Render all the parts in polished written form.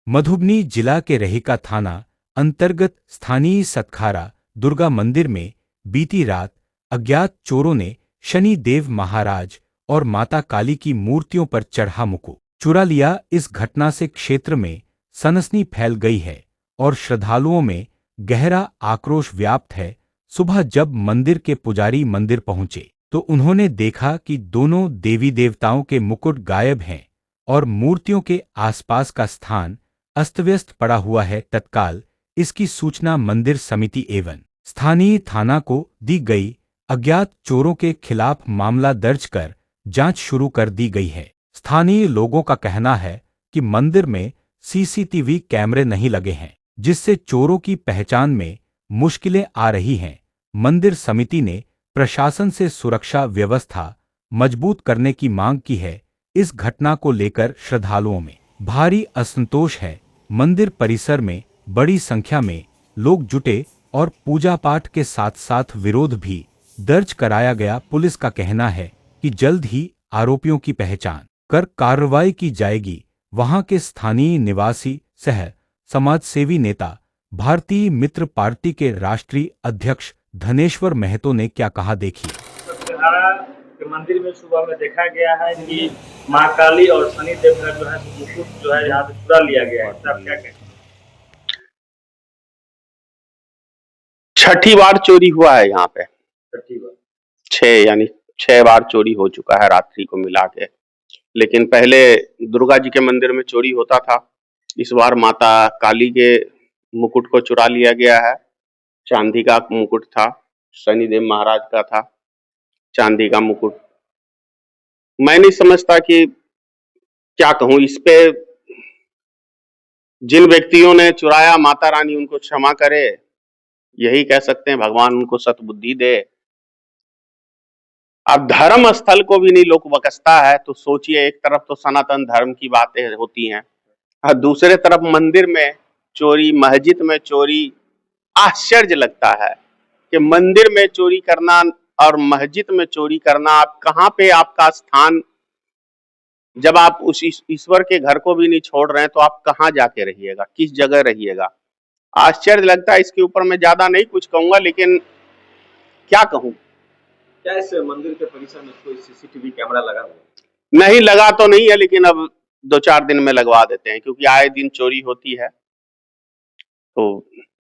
मधुबनी जिला के रहिका थाना अंतर्गत स्थानीय सतखारा दुर्गा मंदिर में बीती रात अज्ञात चोरों ने शनि देव महाराज और माता काली की मूर्तियों पर चढ़ा मुकुट चुरा लिया। इस घटना से क्षेत्र में सनसनी फैल गई है और श्रद्धालुओं में गहरा आक्रोश व्याप्त है। सुबह जब मंदिर के पुजारी मंदिर पहुंचे तो उन्होंने देखा कि दोनों देवी देवताओं के मुकुट गायब हैं और मूर्तियों के आसपास का स्थान अस्तव्यस्त पड़ा हुआ है। तत्काल इसकी सूचना मंदिर समिति एवं स्थानीय थाना को दी गई। अज्ञात चोरों के खिलाफ मामला दर्ज कर जांच शुरू कर दी गई है। स्थानीय लोगों का कहना है कि मंदिर में सीसीटीवी कैमरे नहीं लगे हैं, जिससे चोरों की पहचान में मुश्किलें आ रही हैं। मंदिर समिति ने प्रशासन से सुरक्षा व्यवस्था मजबूत करने की मांग की है। इस घटना को लेकर श्रद्धालुओं में भारी असंतोष है। मंदिर परिसर में बड़ी संख्या में लोग जुटे और पूजा पाठ के साथ साथ विरोध भी दर्ज कराया गया। पुलिस का कहना है कि जल्द ही आरोपियों की पहचान कर कार्रवाई की जाएगी। वहां के स्थानीय निवासी सह समाजसेवी नेता भारतीय मित्र पार्टी के राष्ट्रीय अध्यक्ष धनेश्वर महतो ने क्या कहा, देखिए। के मंदिर में सुबह में देखा गया है कि मां काली और शनि देव का जो है मुकुट जो है यहाँ से चुरा लिया गया है। सब क्या कहते हैं? छठी बार चोरी हुआ है यहाँ पे। छठी बार 6 यानी 6 बार चोरी हो चुका है रात्रि को मिला के। लेकिन पहले दुर्गा जी के मंदिर में चोरी होता था। इस बार माता काली के मुकुट को चुरा लिया गया है। चांदी का मुकुट था, शनिदेव महाराज का था चांदी का मुकुट। मैं नहीं समझता कि क्या कहूं इस पे। जिन व्यक्तियों ने चुराया माता रानी उनको क्षमा करे, यही कह सकते हैं। भगवान उनको सतबुद्धि दे। अब धर्म स्थल को भी नहीं लोग बकसता है तो सोचिए, एक तरफ तो सनातन धर्म की बातें होती हैं और दूसरे तरफ मंदिर में चोरी, मस्जिद में चोरी। आश्चर्य लगता है कि मंदिर में चोरी करना और मस्जिद में चोरी करना, आप कहाँ पे आपका स्थान, जब आप उस ईश्वर के घर को भी नहीं छोड़ रहे हैं तो आप कहाँ जाके रहिएगा, किस जगह रहिएगा। आश्चर्य लगता है। इसके ऊपर मैं ज्यादा नहीं कुछ कहूंगा, लेकिन क्या कहूं। क्या इस मंदिर के परिसर में कोई सीसीटीवी कैमरा लगा हुआ है? नहीं लगा तो नहीं है, लेकिन अब 2-4 दिन में लगवा देते हैं, क्योंकि आए दिन चोरी होती है। तो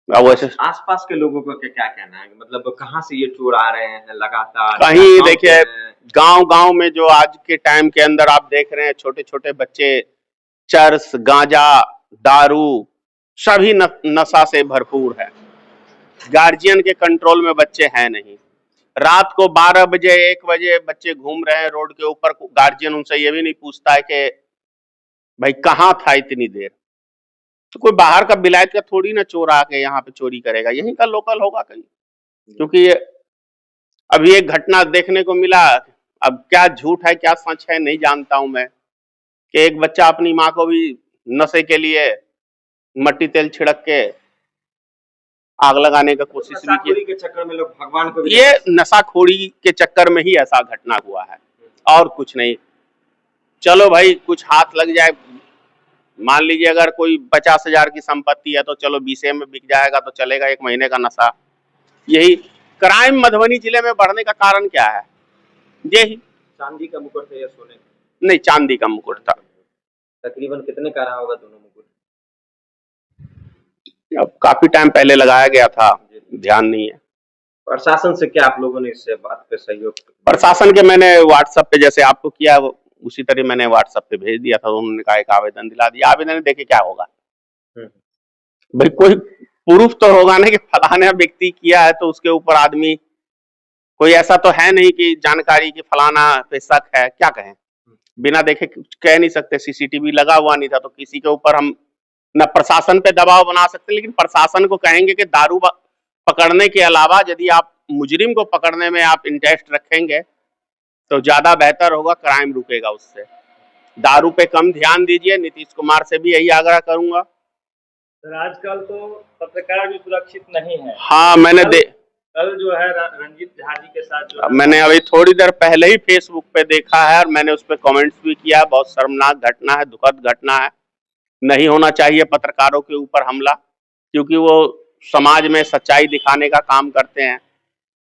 अब वैसे आसपास के लोगों का क्या कहना है, मतलब कहाँ से ये चोर आ रहे हैं लगातार? कहीं देखिए, गांव में जो आज के टाइम के अंदर आप देख रहे हैं, छोटे छोटे बच्चे चरस, गांजा, दारू सभी नशा से भरपूर है। गार्जियन के कंट्रोल में बच्चे हैं नहीं। रात को 12 बजे 1 बजे बच्चे घूम रहे हैं रोड के ऊपर। गार्जियन उनसे ये भी नहीं पूछता है कि भाई कहाँ था इतनी देर। तो कोई बाहर का विलायत का थोड़ी ना चोर आके यहाँ पे चोरी करेगा, यहीं का लोकल होगा कहीं। क्योंकि अभी एक घटना देखने को मिला, अब क्या झूठ है क्या सच है नहीं जानता हूं मैं, कि एक बच्चा अपनी माँ को भी नशे के लिए मट्टी तेल छिड़क के आग लगाने का कोशिश भी की। के चक्कर में लोग भगवान को भी ये नशाखोरी के चक्कर में ही ऐसा घटना हुआ है और कुछ नहीं। चलो भाई, कुछ हाथ लग जाए, मान लीजिए अगर कोई 50,000 की संपत्ति है तो चलो 20 में बिक जाएगा तो चलेगा, 1 महीने का नशा। यही क्राइम मधुबनी जिले में बढ़ने का कारण क्या है? यही चांदी का मुकुट था या सोने का? नहीं, चांदी का मुकुट था। तकरीबन कितने का रहा होगा दोनों मुकुट? अब काफी टाइम पहले लगाया गया था, ध्यान नहीं है। प्रशासन से क्या आप लोगों ने इससे बात पे सहयोग? प्रशासन के मैंने व्हाट्सएप पे जैसे आपको किया उसी तरह मैंने व्हाट्सएप पे भेज दिया था। उन्होंने कहा एक आवेदन दिला दिया। आवेदन देखे क्या होगा भाई, कोई प्रूफ तो होगा ना कि फलाना व्यक्ति किया है, तो उसके ऊपर आदमी कोई ऐसा तो है नहीं कि जानकारी की फलाना पे शक है। क्या कहें, बिना देखे कह नहीं सकते। सीसीटीवी लगा हुआ नहीं था तो किसी के ऊपर हम न प्रशासन पे दबाव बना सकते, लेकिन प्रशासन को कहेंगे कि दारू पकड़ने के अलावा यदि आप मुजरिम को पकड़ने में आप इंटरेस्ट रखेंगे तो ज्यादा बेहतर होगा, क्राइम रुकेगा उससे। दारू पे कम ध्यान दीजिए। नीतीश कुमार से भी यही आग्रह करूंगा। सर, आजकल तो पत्रकार भी सुरक्षित नहीं है। हाँ, मैंने कल जो है रंजीत झा जी के साथ जो मैंने अभी थोड़ी देर पहले ही फेसबुक पे देखा है और मैंने उस पर कमेंट्स भी किया। बहुत शर्मनाक घटना है, दुखद घटना है। नहीं होना चाहिए पत्रकारों के ऊपर हमला, क्योंकि वो समाज में सच्चाई दिखाने का काम करते हैं।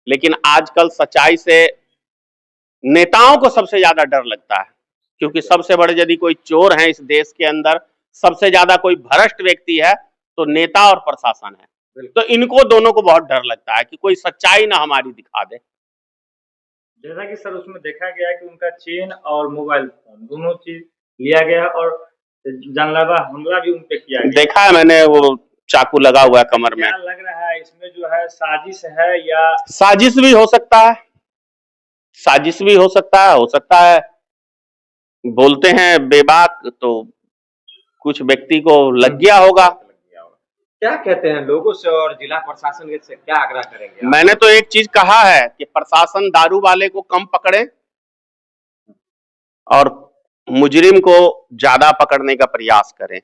लेकिन आजकल सच्चाई से नेताओं को सबसे ज्यादा डर लगता है, क्योंकि सबसे बड़े यदि कोई चोर है इस देश के अंदर, सबसे ज्यादा कोई भ्रष्ट व्यक्ति है तो नेता और प्रशासन है। तो इनको दोनों को बहुत डर लगता है कि कोई सच्चाई ना हमारी दिखा दे। जैसा कि सर उसमें देखा गया है कि उनका चेन और मोबाइल फोन दोनों चीज लिया गया और जानलेवा हमला भी उन पे किया गया। देखा है मैंने, वो चाकू लगा हुआ है कमर में। क्या लग रहा है इसमें जो है साजिश है या साजिश भी हो सकता है, साजिश भी हो सकता है बोलते हैं बेबाक, तो कुछ व्यक्ति को लग गया होगा। क्या कहते हैं लोगों से और जिला प्रशासन से क्या आग्रह करेंगे आप? मैंने तो एक चीज कहा है कि प्रशासन दारू वाले को कम पकड़े और मुजरिम को ज्यादा पकड़ने का प्रयास करें,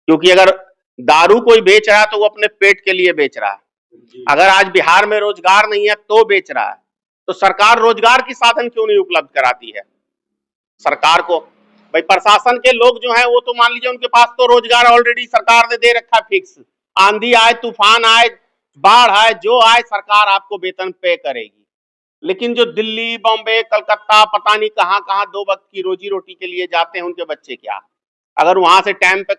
क्योंकि अगर दारू कोई बेच रहा है तो वो अपने पेट के लिए बेच रहा है। अगर आज बिहार में रोजगार नहीं है तो बेच रहा है, तो सरकार रोजगार की साधन क्यों नहीं उपलब्ध कराती है सरकार को? भाई प्रशासन के लोग जो हैं वो तो मान लीजिए उनके पास तो रोजगार ऑलरेडी सरकार ने दे रखा फिक्स। आंधी आए, तूफान आए, बाढ़ आए, जो आए सरकार आपको वेतन पे करेगी। लेकिन जो दिल्ली, बॉम्बे, कलकत्ता, पता नहीं कहां कहां 2 वक्त की रोजी रोटी के लिए जाते हैं, उनके बच्चे क्या, अगर वहां से टाइम पे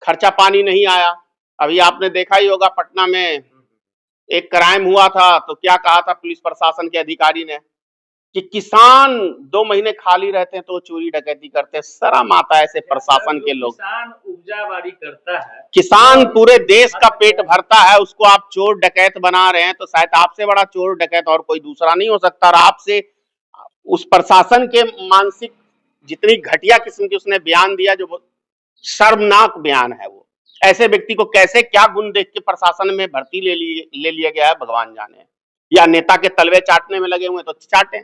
खर्चा पानी नहीं आया। अभी आपने देखा ही होगा पटना में एक क्राइम हुआ था, तो क्या कहा था पुलिस प्रशासन के अधिकारी ने कि किसान 2 महीने खाली रहते हैं तो चोरी डकैती करते हैं। शर्म आता है ऐसे प्रशासन के लोग। किसान उपजाबाड़ी करता है, किसान पूरे देश का पेट भरता है, उसको आप चोर डकैत बना रहे हैं, तो शायद आपसे बड़ा चोर डकैत और कोई दूसरा नहीं हो सकता। और आपसे उस प्रशासन के मानसिक जितनी घटिया किस्म की उसने बयान दिया, जो शर्मनाक बयान है, वो ऐसे व्यक्ति को कैसे क्या गुण देख के प्रशासन में भर्ती ले लिया गया है भगवान जाने। या नेता के तलवे चाटने में लगे हुए तो चाटे।